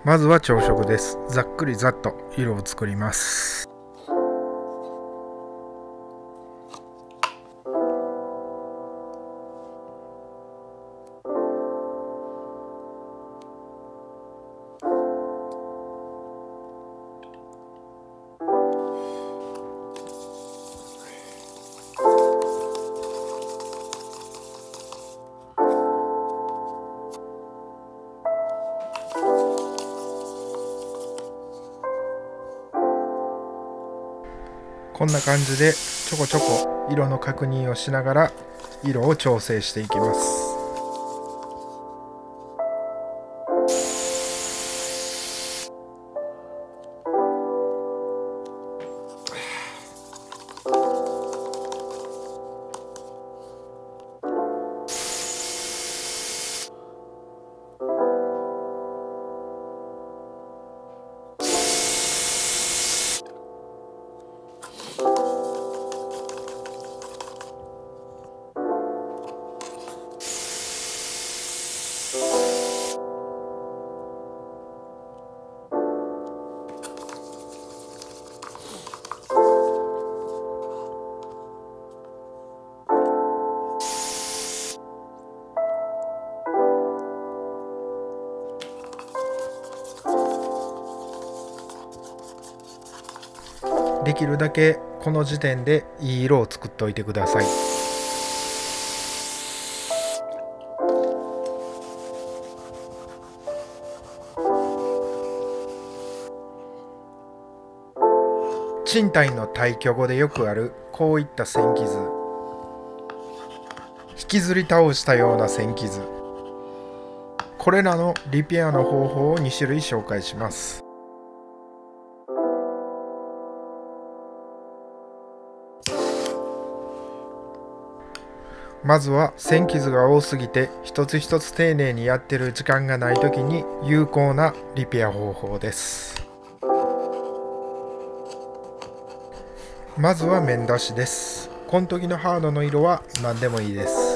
まずは朝食です。ざっくりざっと色を作ります。こんな感じでちょこちょこ色の確認をしながら色を調整していきます。できるだけこの時点でいい色を作っておいてください。賃貸の退去後でよくあるこういった線傷、引きずり倒したような線傷、これらのリペアの方法を2種類紹介します。まずは線傷が多すぎて一つ一つ丁寧にやってる時間がない時に有効なリペア方法です。まずは面出しです。この時のハードの色は何でもいいです。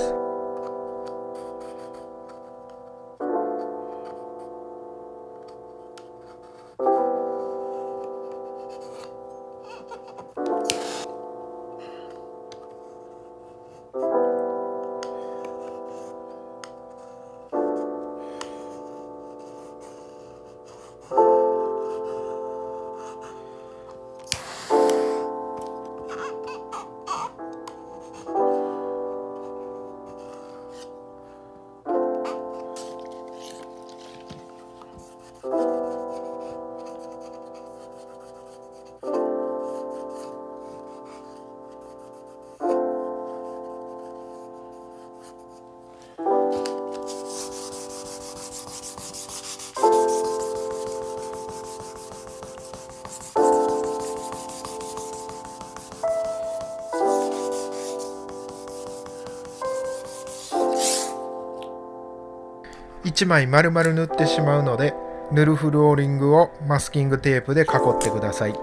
1枚丸々塗ってしまうので、塗るフローリングをマスキングテープで囲ってください。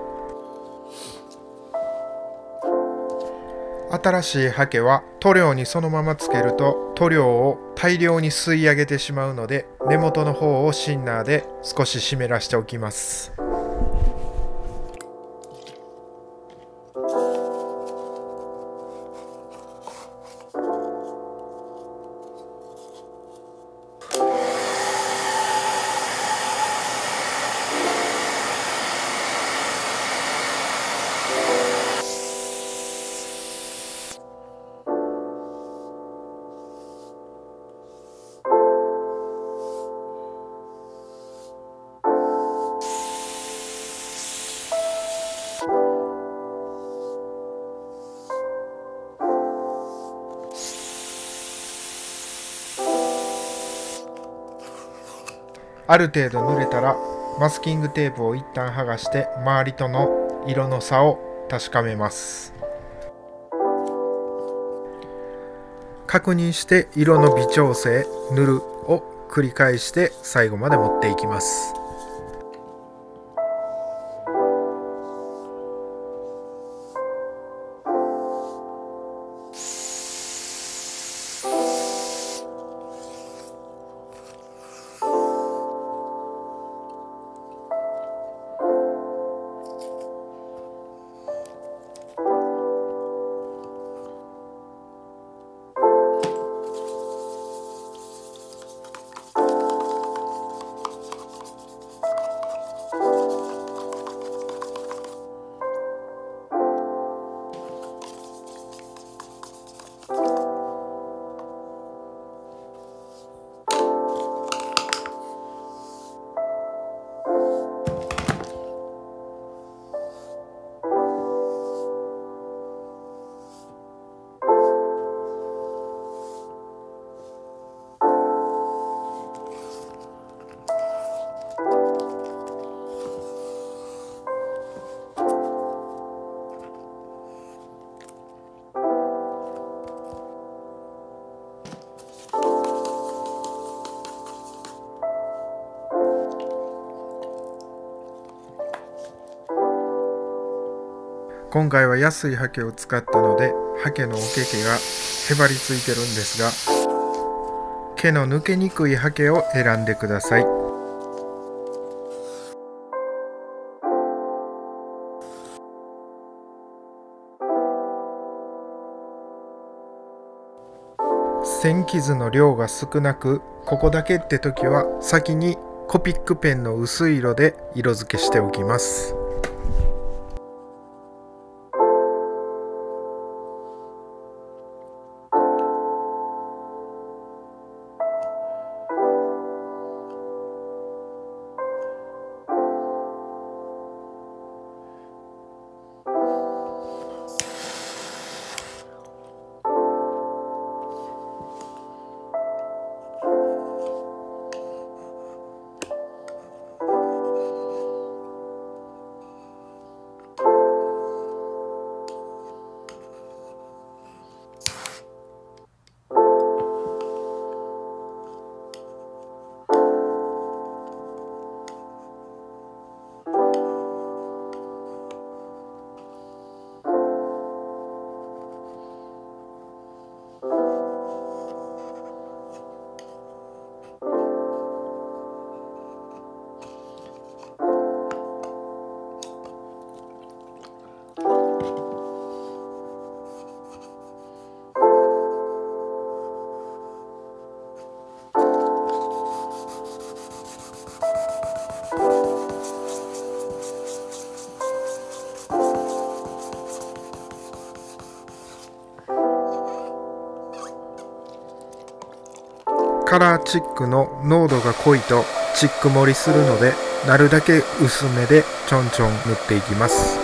新しい刷毛は塗料にそのままつけると塗料を大量に吸い上げてしまうので、根元の方をシンナーで少し湿らしておきます。ある程度塗れたらマスキングテープを一旦剥がして周りとの色の差を確かめます。確認して色の微調整、塗るを繰り返して最後まで持っていきます。今回は安いハケを使ったのでハケのおけけがへばりついてるんですが、毛の抜けにくいハケを選んでください。線傷の量が少なく、ここだけって時は先にコピックペンの薄い色で色付けしておきます。カラーチックの濃度が濃いとチック盛りするので、なるだけ薄めでちょんちょん塗っていきます。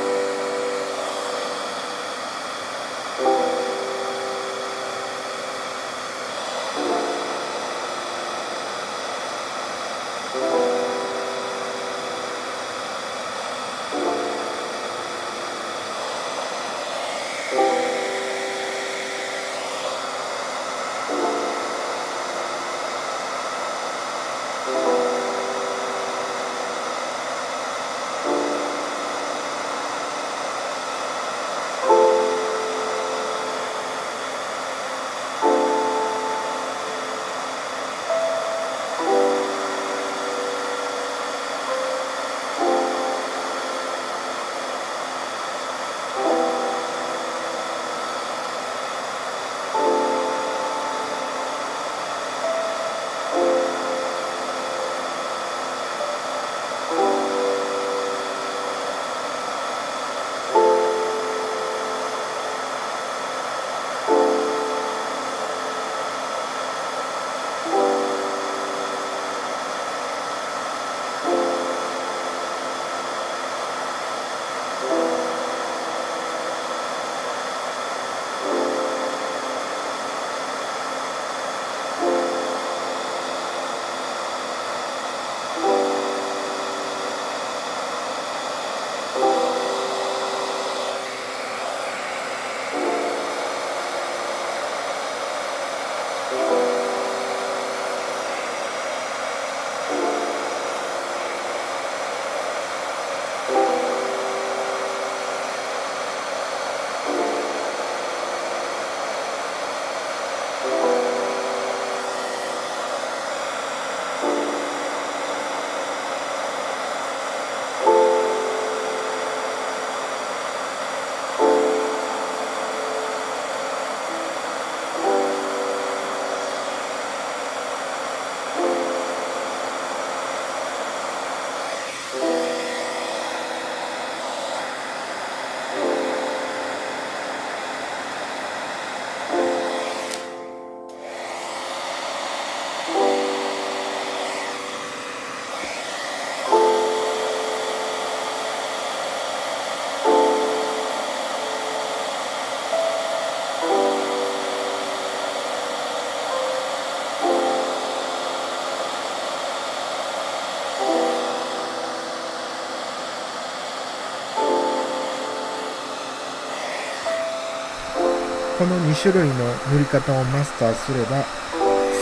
この2種類の塗り方をマスターすれば、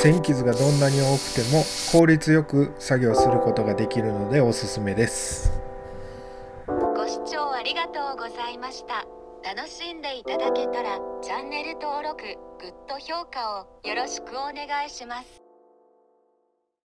線傷がどんなに多くても効率よく作業することができるのでおすすめです。ご視聴ありがとうございました。楽しんでいただけたらチャンネル登録、グッド評価をよろしくお願いします。